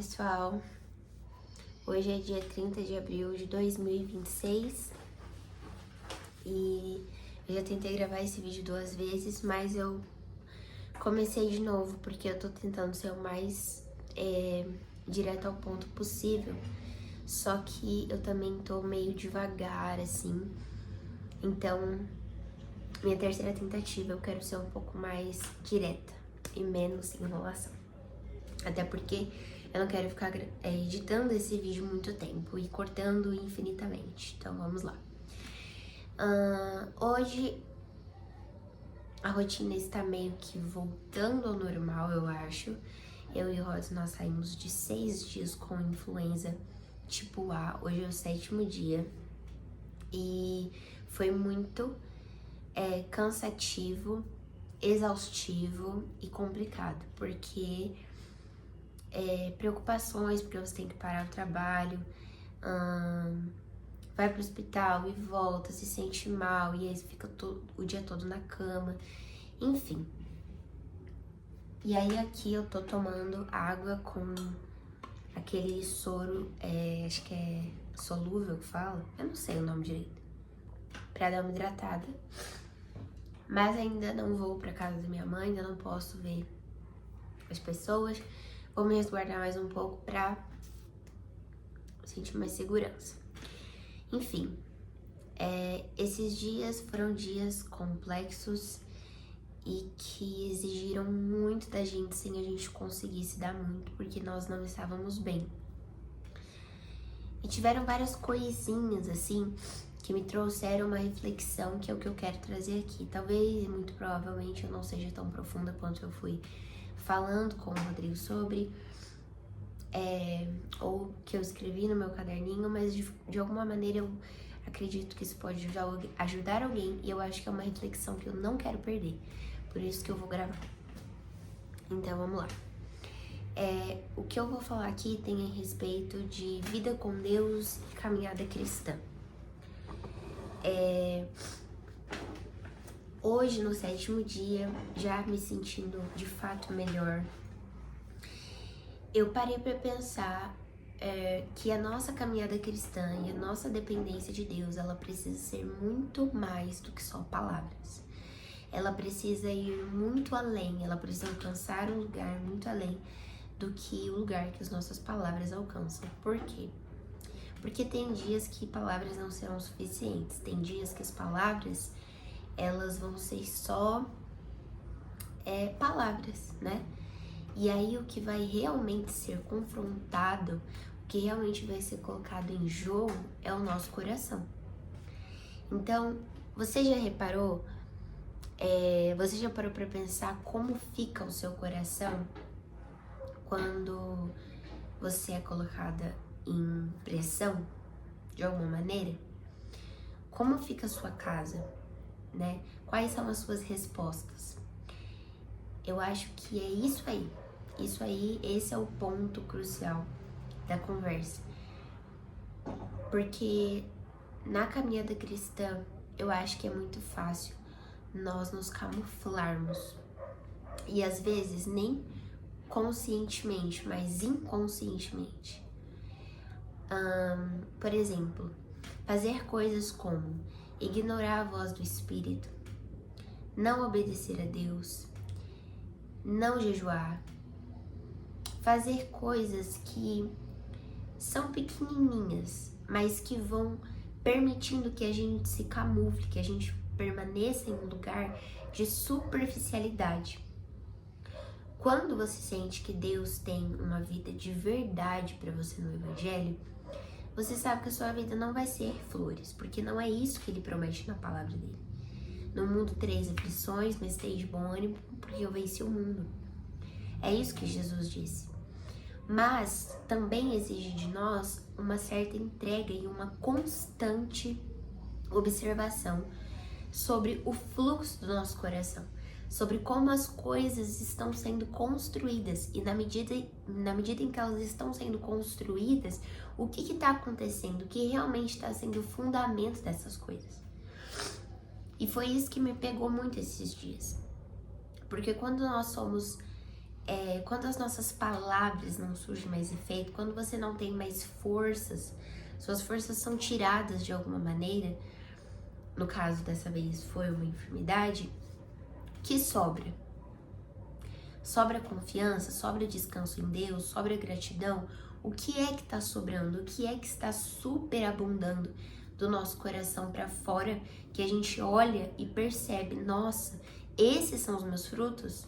pessoal, hoje é dia 30 de abril de 2026 e eu já tentei gravar esse vídeo 2 vezes, mas eu comecei de novo porque eu tô tentando ser o mais direto ao ponto possível, só que eu também tô meio devagar, assim, então minha terceira tentativa eu quero ser um pouco mais direta e menos enrolação. Até porque eu não quero ficar editando esse vídeo muito tempo e cortando infinitamente. Então vamos lá. Hoje a rotina está meio que voltando ao normal, eu acho. Eu e o Rods, nós saímos de 6 dias com influenza tipo A. Hoje é o 7º dia. E foi muito cansativo, exaustivo e complicado. Porque preocupações, porque você tem que parar o trabalho, vai pro hospital e volta, se sente mal, e aí fica o dia todo na cama, enfim. E aí aqui eu tô tomando água com aquele soro, acho que é solúvel que fala, eu não sei o nome direito, pra dar uma hidratada. Mas ainda não vou pra casa da minha mãe, ainda não posso ver as pessoas. Vou me resguardar mais um pouco pra sentir mais segurança. Enfim, esses dias foram dias complexos e que exigiram muito da gente sem a gente conseguir se dar muito, porque nós não estávamos bem. E tiveram várias coisinhas, assim, que me trouxeram uma reflexão, que é o que eu quero trazer aqui. Talvez, muito provavelmente, eu não seja tão profunda quanto eu fui falando com o Rodrigo sobre, ou que eu escrevi no meu caderninho, mas de alguma maneira eu acredito que isso pode ajudar alguém, e eu acho que é uma reflexão que eu não quero perder, por isso que eu vou gravar. Então vamos lá. O que eu vou falar aqui tem a respeito de vida com Deus e caminhada cristã. Hoje, no 7º dia, já me sentindo de fato melhor, eu parei para pensar que a nossa caminhada cristã e a nossa dependência de Deus, ela precisa ser muito mais do que só palavras. Ela precisa ir muito além, ela precisa alcançar um lugar muito além do que o lugar que as nossas palavras alcançam. Por quê? Porque tem dias que palavras não serão suficientes, tem dias que as palavras, elas vão ser só palavras, né? E aí o que vai realmente ser confrontado, o que realmente vai ser colocado em jogo é o nosso coração. Então, você já reparou, você já parou para pensar como fica o seu coração quando você é colocada em pressão, de alguma maneira? Como fica a sua casa, né? Quais são as suas respostas? Eu acho que é isso aí. Isso aí, esse é o ponto crucial da conversa. Porque na caminhada cristã, eu acho que é muito fácil nós nos camuflarmos. E às vezes nem conscientemente, mas inconscientemente. Por exemplo, fazer coisas como ignorar a voz do Espírito, não obedecer a Deus, não jejuar, fazer coisas que são pequenininhas, mas que vão permitindo que a gente se camufle, que a gente permaneça em um lugar de superficialidade. Quando você sente que Deus tem uma vida de verdade para você no Evangelho, você sabe que a sua vida não vai ser flores, porque não é isso que Ele promete na palavra dele. No mundo 3 aflições, mas esteja de bom ânimo, porque eu venci o mundo. É isso que Jesus disse. Mas também exige de nós uma certa entrega e uma constante observação sobre o fluxo do nosso coração, sobre como as coisas estão sendo construídas e na medida em que elas estão sendo construídas, o que está acontecendo, o que realmente está sendo o fundamento dessas coisas. E foi isso que me pegou muito esses dias, porque quando nós somos quando as nossas palavras não surgem mais efeito, quando você não tem mais forças, suas forças são tiradas de alguma maneira, no caso dessa vez foi uma enfermidade, que sobra? Sobra confiança, sobra descanso em Deus, sobra gratidão. O que é que está sobrando? O que é que está superabundando do nosso coração para fora, que a gente olha e percebe, nossa, esses são os meus frutos?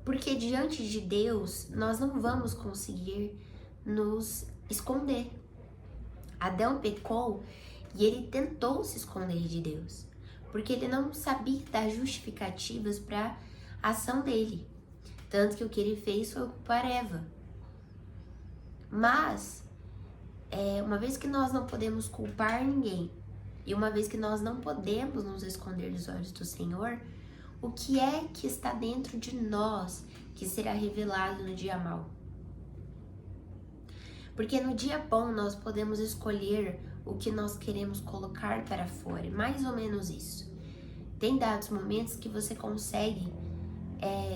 Porque diante de Deus, nós não vamos conseguir nos esconder. Adão pecou e ele tentou se esconder de Deus, porque ele não sabia dar justificativas para a ação dele. Tanto que o que ele fez foi culpar Eva. Mas, uma vez que nós não podemos culpar ninguém, e uma vez que nós não podemos nos esconder dos olhos do Senhor, o que é que está dentro de nós que será revelado no dia mau? Porque no dia bom nós podemos escolher o que nós queremos colocar para fora, mais ou menos isso. Tem dados momentos que você consegue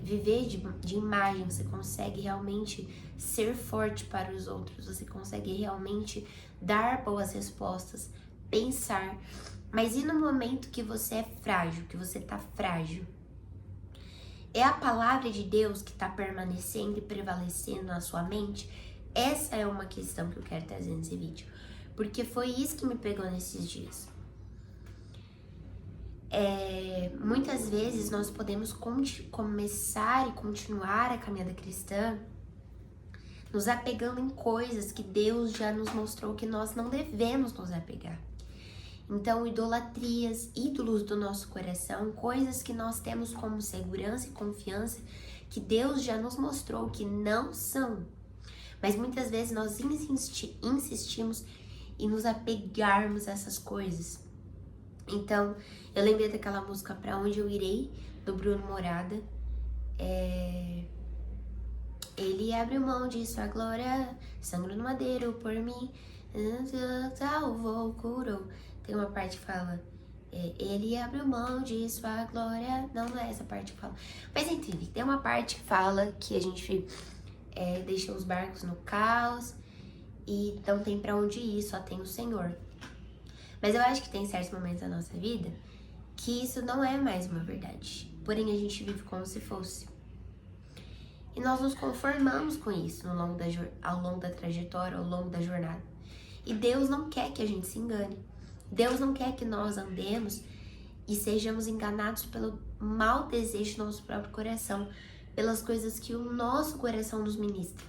viver de imagem, você consegue realmente ser forte para os outros, você consegue realmente dar boas respostas, pensar. Mas e no momento que você é frágil, que você tá frágil? É a palavra de Deus que está permanecendo e prevalecendo na sua mente? Essa é uma questão que eu quero trazer nesse vídeo, porque foi isso que me pegou nesses dias. Muitas vezes nós podemos começar e continuar a caminhada cristã nos apegando em coisas que Deus já nos mostrou que nós não devemos nos apegar. Então, idolatrias, ídolos do nosso coração, coisas que nós temos como segurança e confiança, que Deus já nos mostrou que não são. Mas muitas vezes nós insistimos em nos apegarmos a essas coisas. Então, eu lembrei daquela música Pra Onde Eu Irei, do Bruno Morada. Ele abriu mão de sua glória, sangrou no madeiro por mim, salvou, curou. Tem uma parte que fala, ele abriu mão de sua glória. Não é essa parte que fala. Mas enfim, tem uma parte que fala que a gente deixa os barcos no caos e não tem pra onde ir, só tem o Senhor. Mas eu acho que tem certos momentos da nossa vida que isso não é mais uma verdade. Porém, a gente vive como se fosse. E nós nos conformamos com isso ao longo da trajetória, ao longo da jornada. E Deus não quer que a gente se engane. Deus não quer que nós andemos e sejamos enganados pelo mau desejo do nosso próprio coração, pelas coisas que o nosso coração nos ministra.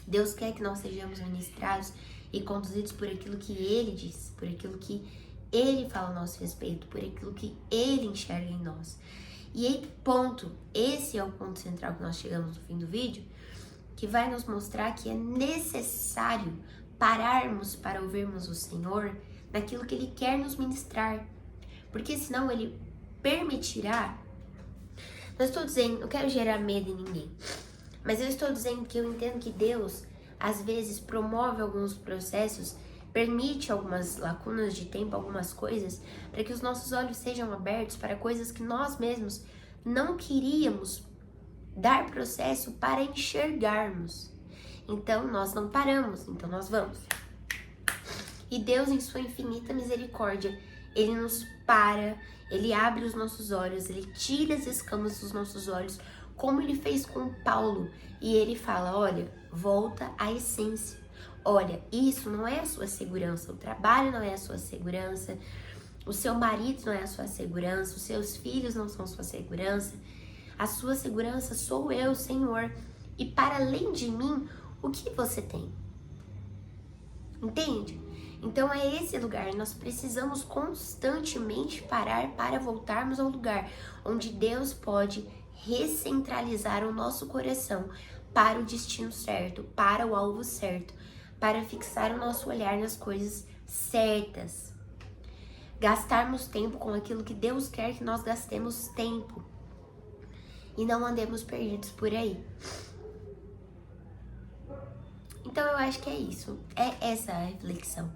Deus quer que nós sejamos ministrados e conduzidos por aquilo que Ele diz, por aquilo que Ele fala a nosso respeito, por aquilo que Ele enxerga em nós. E aí, ponto, esse é o ponto central que nós chegamos no fim do vídeo, que vai nos mostrar que é necessário pararmos para ouvirmos o Senhor naquilo que Ele quer nos ministrar, porque senão Ele permitirá. Não estou dizendo, não quero gerar medo em ninguém, mas eu estou dizendo que eu entendo que Deus às vezes promove alguns processos, permite algumas lacunas de tempo, algumas coisas, para que os nossos olhos sejam abertos para coisas que nós mesmos não queríamos dar processo para enxergarmos. Então nós não paramos, então nós vamos. E Deus, em sua infinita misericórdia, Ele nos para, Ele abre os nossos olhos, Ele tira as escamas dos nossos olhos, como Ele fez com Paulo. E Ele fala, olha, volta à essência. Olha, isso não é a sua segurança, o trabalho não é a sua segurança, o seu marido não é a sua segurança, os seus filhos não são a sua segurança. A sua segurança sou eu, Senhor. E para além de mim, o que você tem? Entende? Então é esse lugar, nós precisamos constantemente parar para voltarmos ao lugar onde Deus pode recentralizar o nosso coração para o destino certo, para o alvo certo, para fixar o nosso olhar nas coisas certas. Gastarmos tempo com aquilo que Deus quer que nós gastemos tempo e não andemos perdidos por aí. Então eu acho que é isso, é essa a reflexão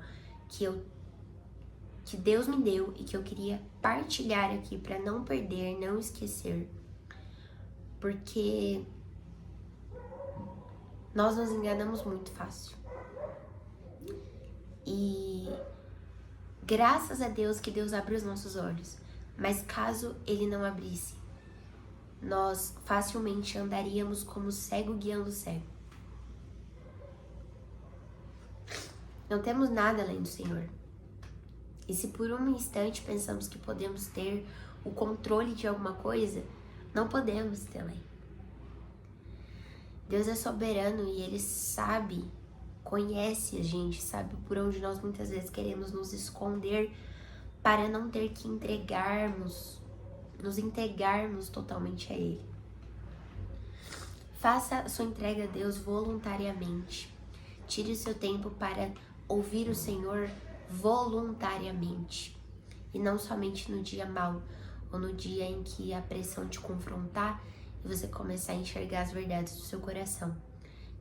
que que Deus me deu e que eu queria partilhar aqui para não perder, não esquecer. Porque nós nos enganamos muito fácil. E graças a Deus que Deus abre os nossos olhos. Mas caso Ele não abrisse, nós facilmente andaríamos como cego guiando o cego. Não temos nada além do Senhor. E se por um instante pensamos que podemos ter o controle de alguma coisa, não podemos também. Deus é soberano e Ele sabe, conhece a gente, sabe por onde nós muitas vezes queremos nos esconder para não ter que nos entregarmos totalmente a Ele. Faça a sua entrega a Deus voluntariamente. Tire o seu tempo para ouvir o Senhor voluntariamente. E não somente no dia mau, ou no dia em que a pressão te confrontar e você começar a enxergar as verdades do seu coração,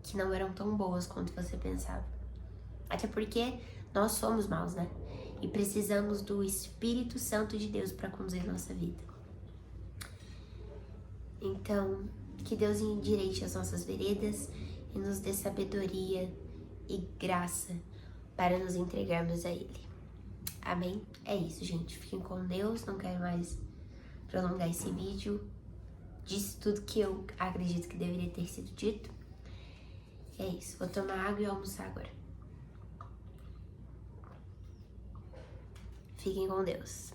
que não eram tão boas quanto você pensava. Até porque nós somos maus, né? E precisamos do Espírito Santo de Deus para conduzir a nossa vida. Então, que Deus endireite as nossas veredas e nos dê sabedoria e graça para nos entregarmos a Ele. Amém? É isso, gente. Fiquem com Deus. Não quero mais prolongar esse vídeo. Disse tudo que eu acredito que deveria ter sido dito. É isso. Vou tomar água e almoçar agora. Fiquem com Deus.